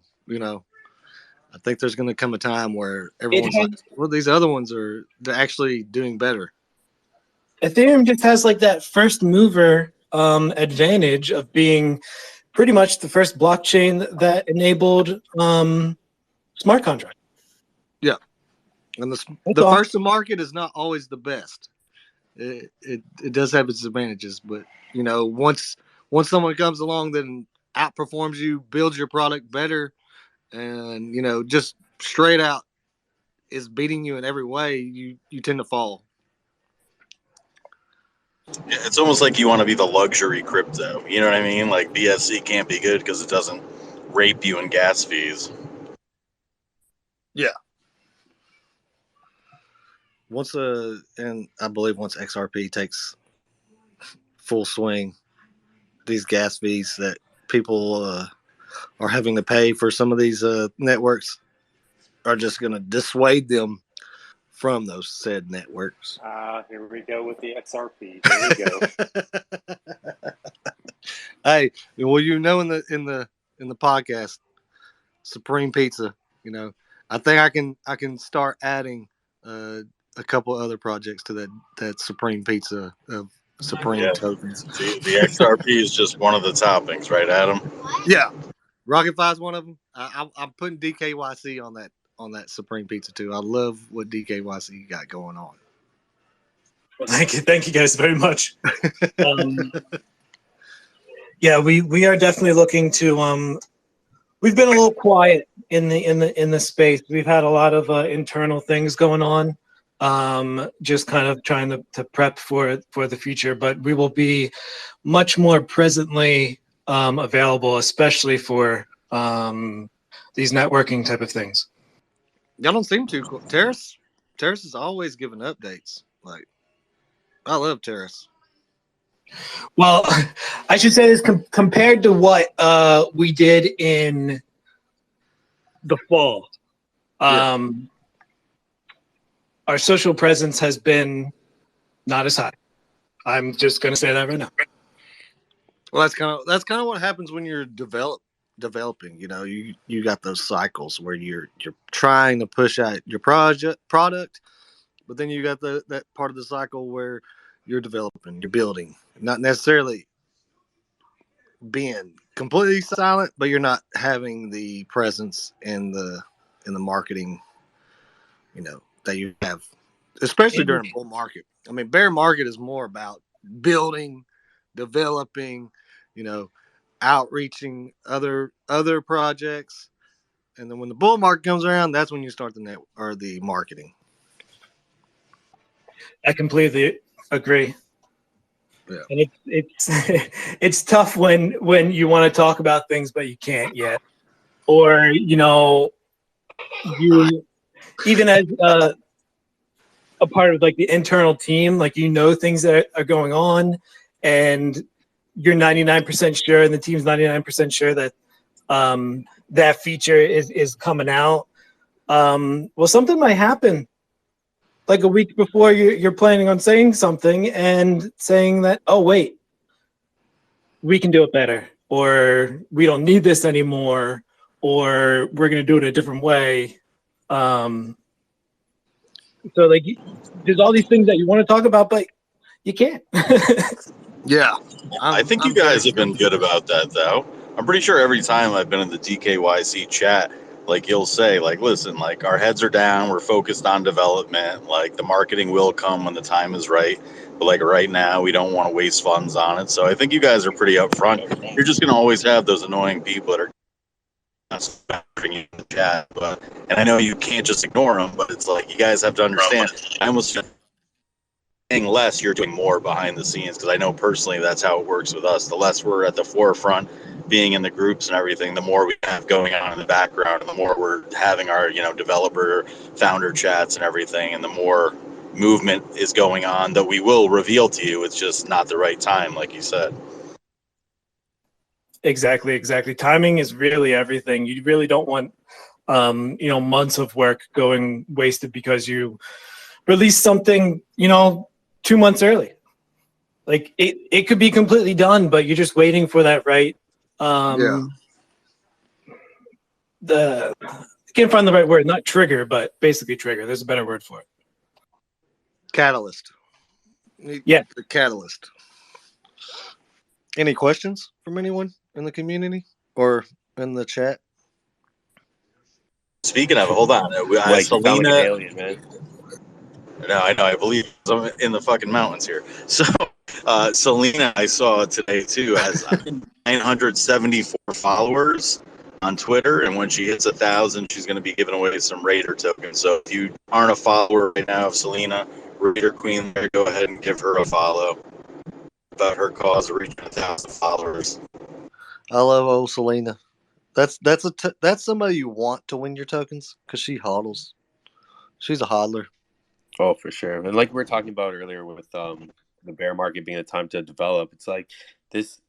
I think there's going to come a time where everyone's like, well, these other ones they're actually doing better. Ethereum just has like that first mover advantage of being pretty much the first blockchain that enabled smart contracts. Yeah. And the first to market is not always the best. It does have its advantages, but once someone comes along that outperforms you, builds your product better, and just straight out is beating you in every way, you tend to fall. Yeah, it's almost like you want to be the luxury crypto. You know what I mean? Like BSC can't be good because it doesn't rape you in gas fees. Yeah. And I believe once XRP takes full swing, these gas fees that people are having to pay for some of these networks are just going to dissuade them from those said networks. Here we go with the XRP. Here we go. Hey, well, in the podcast, Supreme Pizza. I think I can start adding a couple other projects to that Supreme Pizza of Supreme tokens. The XRP is just one of the toppings, right, Adam? Yeah, RocketFi is one of them. I'm putting DKYC on that Supreme Pizza too. I love what DKYC got going on. Thank you guys very much. Yeah, we are definitely looking to. We've been a little quiet in the space. We've had a lot of internal things going on. Just kind of trying to prep for the future, but we will be much more presently available, especially for these networking type of things. Y'all don't seem too cool. Terrace is always giving updates. Like, I love Terrace. Well, I should say this compared to what we did in the fall. Our social presence has been not as high. I'm just going to say that right now. Well, that's kind of what happens when you're developing. You got those cycles where you're trying to push out your product, but then you got that part of the cycle where you're developing, you're building, not necessarily being completely silent, but you're not having the presence in the marketing, that you have, especially during a bull market. I mean, bear market is more about building, developing, outreaching other projects, and then when the bull market comes around, that's when you start the marketing. I completely agree. Yeah. And it's it's tough when you want to talk about things but you can't yet, or you even as a part of like the internal team, like things that are going on, and you're 99% sure, and the team's 99% sure that that feature is coming out. Well, something might happen like a week before you're planning on saying something and saying that, oh wait, we can do it better, or we don't need this anymore, or we're going to do it a different way. So like, there's all these things that you want to talk about, but you can't. Yeah. I think you guys have been good about that, though. I'm pretty sure every time I've been in the DKYC chat, like you'll say, like, listen, like our heads are down, we're focused on development, like the marketing will come when the time is right. But like right now, we don't want to waste funds on it. So I think you guys are pretty upfront. You're just going to always have those annoying people that are in the chat, and I know you can't just ignore them, but it's like you guys have to understand. I almost saying less, you're doing more behind the scenes, because I know personally that's how it works with us. The less we're at the forefront, being in the groups and everything, the more we have going on in the background, and the more we're having our developer founder chats and everything, and the more movement is going on that we will reveal to you. It's just not the right time, like you said. Exactly. Timing is really everything. You really don't want months of work going wasted because you release something 2 months early. Like it could be completely done, but you're just waiting for that right. I can't find the right word, not trigger, but basically trigger. There's a better word for it. Catalyst. Yeah. The catalyst. Any questions from anyone in the community or in the chat? Speaking of, hold on. Like, Selena, sound like an alien, man. No, I know. I believe I'm in the fucking mountains here. So, Selena, I saw today too, has 974 followers on Twitter, and when she hits 1,000, she's going to be giving away some Raider tokens. So, if you aren't a follower right now of Selena, Raider Queen, there, go ahead and give her a follow. About her cause of reaching 1,000 followers. I love old Selena. That's somebody you want to win your tokens, because she hodls. She's a hodler. Oh, for sure. And like we were talking about earlier with the bear market being a time to develop, it's like this.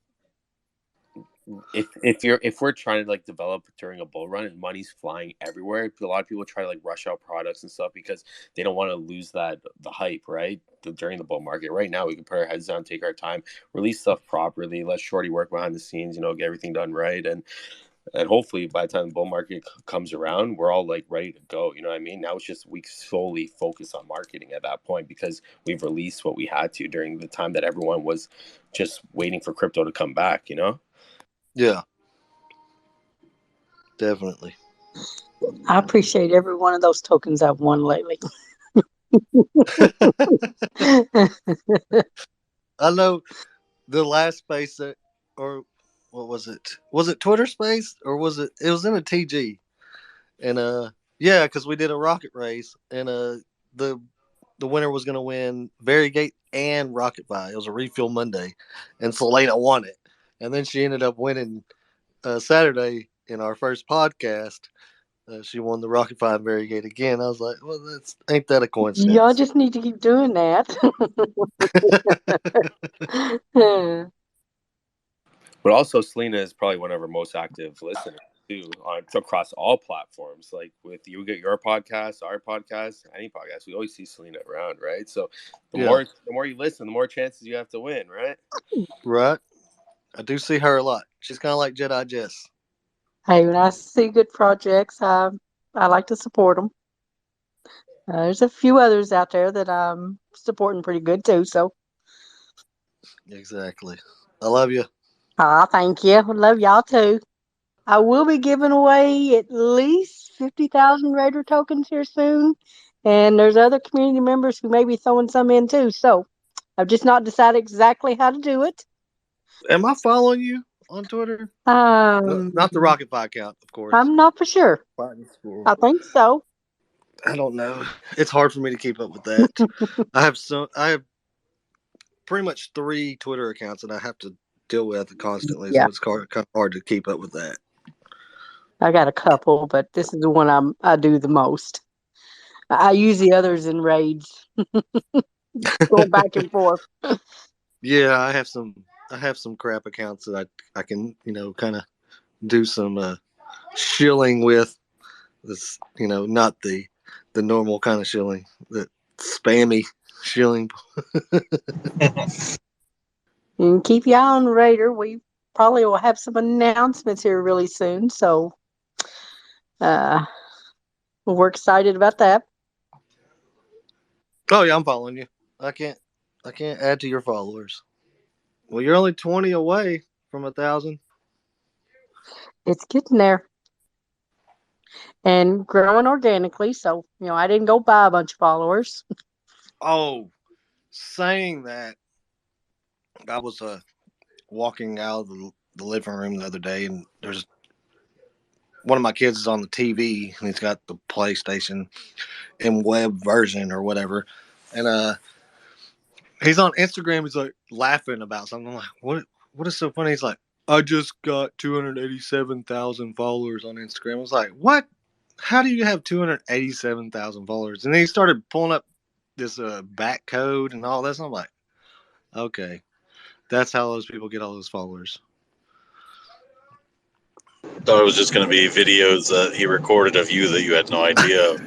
If we're trying to like develop during a bull run and money's flying everywhere, a lot of people try to like rush out products and stuff because they don't want to lose the hype, right? During the bull market. Right now, we can put our heads down, take our time, release stuff properly, let Shorty work behind the scenes, get everything done right, and hopefully by the time the bull market comes around, we're all like ready to go. You know what I mean? Now it's just we solely focus on marketing at that point because we've released what we had to during the time that everyone was just waiting for crypto to come back. Yeah, definitely. I appreciate every one of those tokens I've won lately. I know the last space or what was it? Was it Twitter Space or was it? It was in a TG, and yeah, because we did a rocket race, and the winner was going to win Variegate and RocketFi. It was a refuel Monday, and Selena won it, and then she ended up winning Saturday in our first podcast. She won the RocketFi and Variegate again. I was like, well, ain't that a coincidence? Y'all just need to keep doing that. But also, Selena is probably one of our most active listeners too, across all platforms. Like with you get your podcast, our podcast, any podcast, we always see Selena around, right? So the more you listen, the more chances you have to win, right? Right. I do see her a lot. She's kind of like Jedi Jess. Hey, when I see good projects, I like to support them. There's a few others out there that I'm supporting pretty good too. So, Exactly. I love you. thank you. Love y'all too. I will be giving away at least 50,000 Raider tokens here soon. And there's other community members who may be throwing some in too. So I've just not decided exactly how to do it. Am I following you on Twitter? Not the RocketFi account, of course. I'm not for sure. I think so. I don't know. It's hard for me to keep up with that. I have pretty much 3 Twitter accounts that I have to deal with constantly, Yeah. so it's kind of hard to keep up with that. I got a couple, but this is the one I do the most. I use the others in raids, going back and forth. Yeah, I have some crap accounts that I can kind of do some shilling with. This not the normal kind of shilling, the spammy shilling. And keep your eye on the Raider. We probably will have some announcements here really soon, so we're excited about that. Oh yeah, I'm following you. I can't add to your followers. Well, you're only 20 away from 1,000. It's getting there and growing organically. So I didn't go buy a bunch of followers. Oh, saying that, I was walking out of the living room the other day, and there's one of my kids is on the TV, and he's got the PlayStation in web version or whatever, and he's on Instagram. He's like laughing about something. I'm like, what is so funny? He's like, I just got 287,000 followers on Instagram. I was like, what? How do you have 287,000 followers? And then he started pulling up this back code and all this. And I'm like, okay, that's how those people get all those followers. Thought it was just going to be videos that he recorded of you that you had no idea of.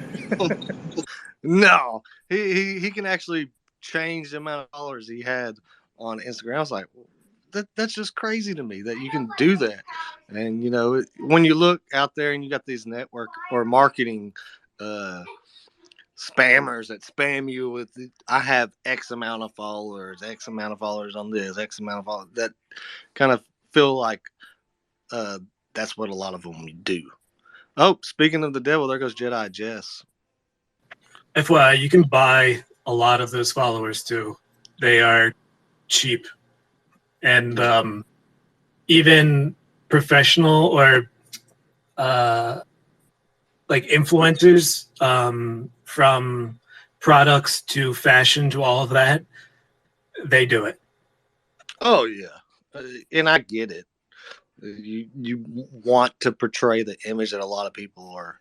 No, he can actually change the amount of followers he had on Instagram. I was like, that's just crazy to me that you can do that. And when you look out there and you got these network or marketing spammers that spam you with, I have X amount of followers on this, X amount of followers, that kind of feel like that's what a lot of them do. Oh, speaking of the devil, there goes Jedi Jess. FYI, you can buy a lot of those followers too. They are cheap. And even professional or like influencers, from products to fashion to all of that, they do it. Oh yeah, and I get it. You want to portray the image that a lot of people are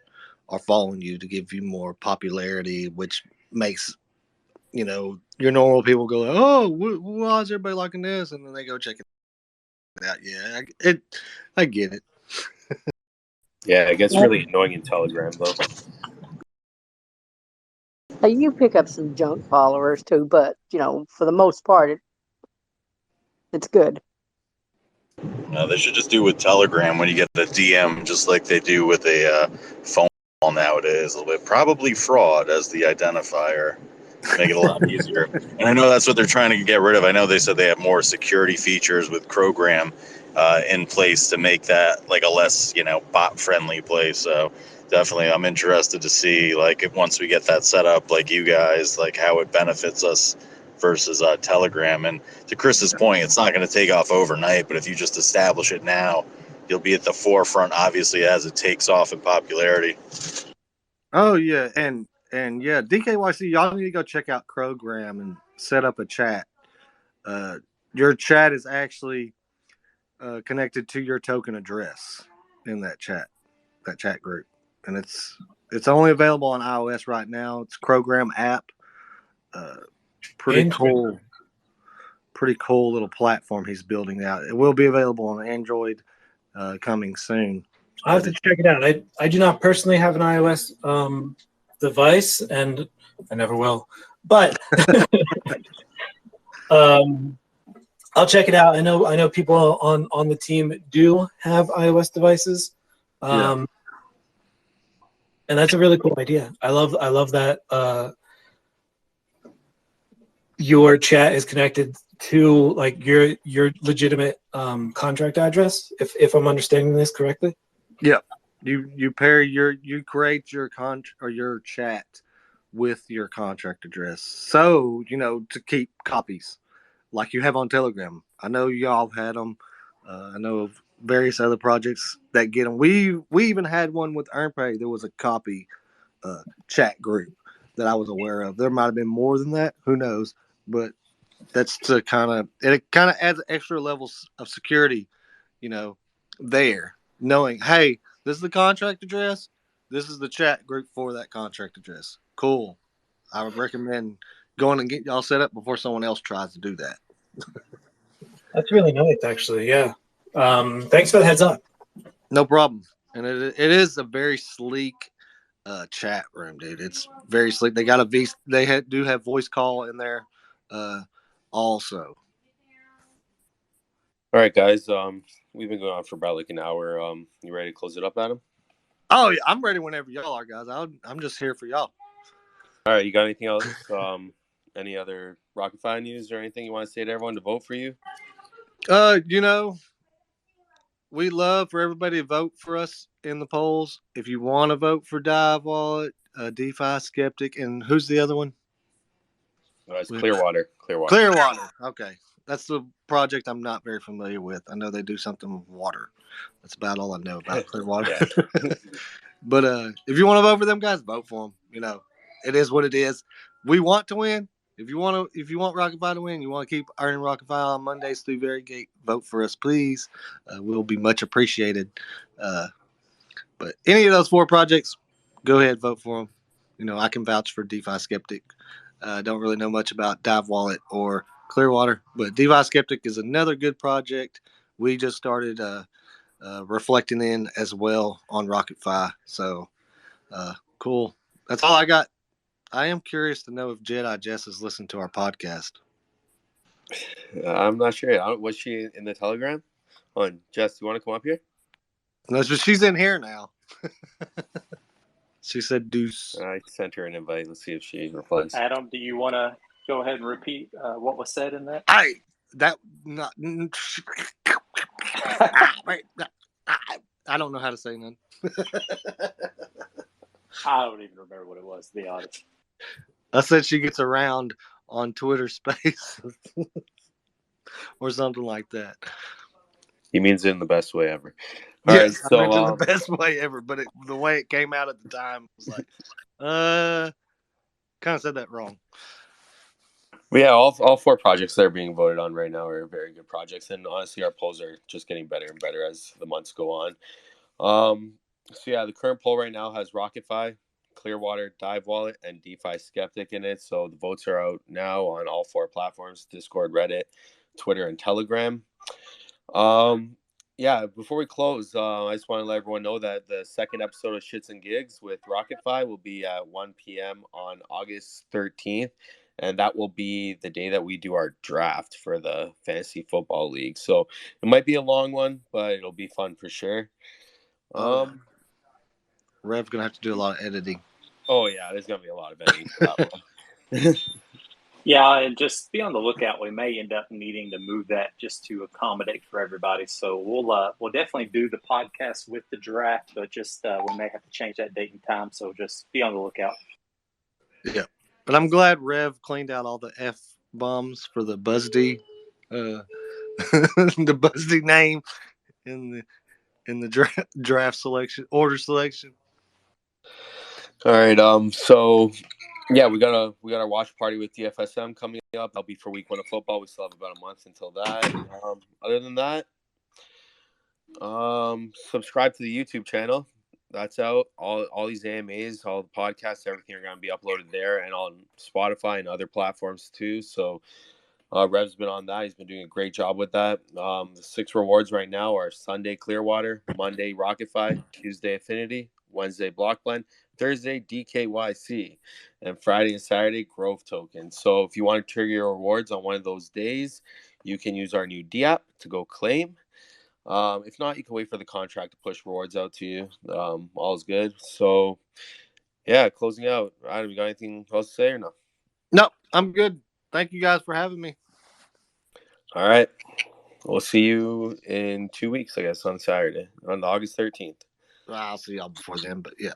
following you to give you more popularity, which makes your normal people go, oh, why is everybody liking this? And then they go check it out. Yeah, I get it. Yeah, it gets really annoying in Telegram though. You pick up some junk followers too, but for the most part, it's good. They should just do with Telegram when you get a DM, just like they do with a phone call nowadays. A little bit, probably fraud as the identifier. Make it a lot easier. And I know that's what they're trying to get rid of. I know they said they have more security features with Program in place to make that like a less, bot friendly place. So definitely I'm interested to see like if once we get that set up, like you guys, like how it benefits us versus Telegram. And to Chris's point, it's not going to take off overnight, but if you just establish it now, you'll be at the forefront, obviously, as it takes off in popularity. Oh yeah, and yeah, DKYC, y'all need to go check out Program and set up a chat. Your chat is actually connected to your token address in that chat group, and it's only available on iOS right now. It's Program app. Pretty cool little platform he's building out. It will be available on Android coming soon. I'll have to check it out. I do not personally have an iOS device, and I never will. But I'll check it out. I know people on the team do have iOS devices. Yeah. And that's a really cool idea. I love that your chat is connected to like your legitimate contract address, if I'm understanding this correctly. Yeah, you create your your chat with your contract address, so to keep copies like you have on Telegram. I know y'all had them. I know of various other projects that get them. We even had one with EarnPay. There was a copy chat group that I was aware of. There might have been more than that. Who knows? But that's to it kind of adds extra levels of security, there, knowing, hey, this is the contract address. This is the chat group for that contract address. Cool. I would recommend going and get y'all set up before someone else tries to do that. That's really nice, actually. Yeah. Thanks for the heads up. No problem. And it is a very sleek chat room, dude. It's very sleek. They got do have voice call in there, also. All right, guys. We've been going on for about like an hour. You ready to close it up, Adam? Oh yeah, I'm ready whenever y'all are, guys. I'm just here for y'all. All right, you got anything else? Any other RocketFi news or anything you want to say to everyone to vote for you? We love for everybody to vote for us in the polls. If you want to vote for Dive Wallet, DeFi Skeptic, and who's the other one? It's Clearwater. Clearwater. Okay. That's the project I'm not very familiar with. I know they do something with water. That's about all I know about Clearwater. But if you want to vote for them guys, vote for them. It is what it is. We want to win. If you want RocketFi to win, you want to keep earning RocketFi on Mondays through Variegate, vote for us, please. We'll be much appreciated. But any of those 4 projects, go ahead, vote for them. I can vouch for DeFi Skeptic. Don't really know much about Dive Wallet or Clearwater, but DeFi Skeptic is another good project. We just started reflecting in as well on RocketFi. So cool. That's all I got. I am curious to know if Jedi Jess has listened to our podcast. I'm not sure. Was she in the Telegram? Jess, you want to come up here? No, she's in here now. She said deuce. I sent her an invite. Let's see if she replies. Adam, do you want to go ahead and repeat what was said in that? I don't know how to say none. I don't even remember what it was, to be honest. I said she gets around on Twitter Spaces or something like that. He means it in the best way ever. Yes, I meant in the best way ever, but the way it came out at the time was like, kind of said that wrong. Well, yeah, all 4 projects that are being voted on right now are very good projects, and honestly, our polls are just getting better and better as the months go on. So yeah, the current poll right now has RocketFi, Clearwater, Dive Wallet, and DeFi Skeptic in it. So the votes are out now on all 4 platforms: Discord, Reddit, Twitter, and Telegram. Yeah, before we close, I just want to let everyone know that the second episode of Shits and Gigs with RocketFi will be at 1 p.m. on August 13th. And that will be the day that we do our draft for the Fantasy Football League. So it might be a long one, but it'll be fun for sure. Rev's going to have to do a lot of editing. Oh, yeah, there's going to be a lot of editing for that one. Yeah, and just be on the lookout. We may end up needing to move that just to accommodate for everybody. So we'll definitely do the podcast with the draft, but just we may have to change that date and time. So just be on the lookout. Yeah, but I'm glad Rev cleaned out all the F-bombs for the BuzzD, the BuzzD name in the draft selection, order selection. All right. So yeah, we got our watch party with DFSM coming up. That'll be for week 1 of football. We still have about a month until that. Other than that, subscribe to the YouTube channel. That's out. All these AMAs, all the podcasts, everything are going to be uploaded there and on Spotify and other platforms too. So Rev's been on that. He's been doing a great job with that. The 6 rewards right now are Sunday Clearwater, Monday RocketFi, Tuesday Affinity, Wednesday Block Blend, Thursday DKYC, and Friday and Saturday Grove Token. So if you want to trigger your rewards on one of those days, you can use our new dApp to go claim. If not, you can wait for the contract to push rewards out to you. All is good. So, yeah, closing out. Adam, you got anything else to say or no? No, I'm good. Thank you guys for having me. All right. We'll see you in 2 weeks, I guess, on Saturday, on August 13th. I'll see y'all before then, but yeah.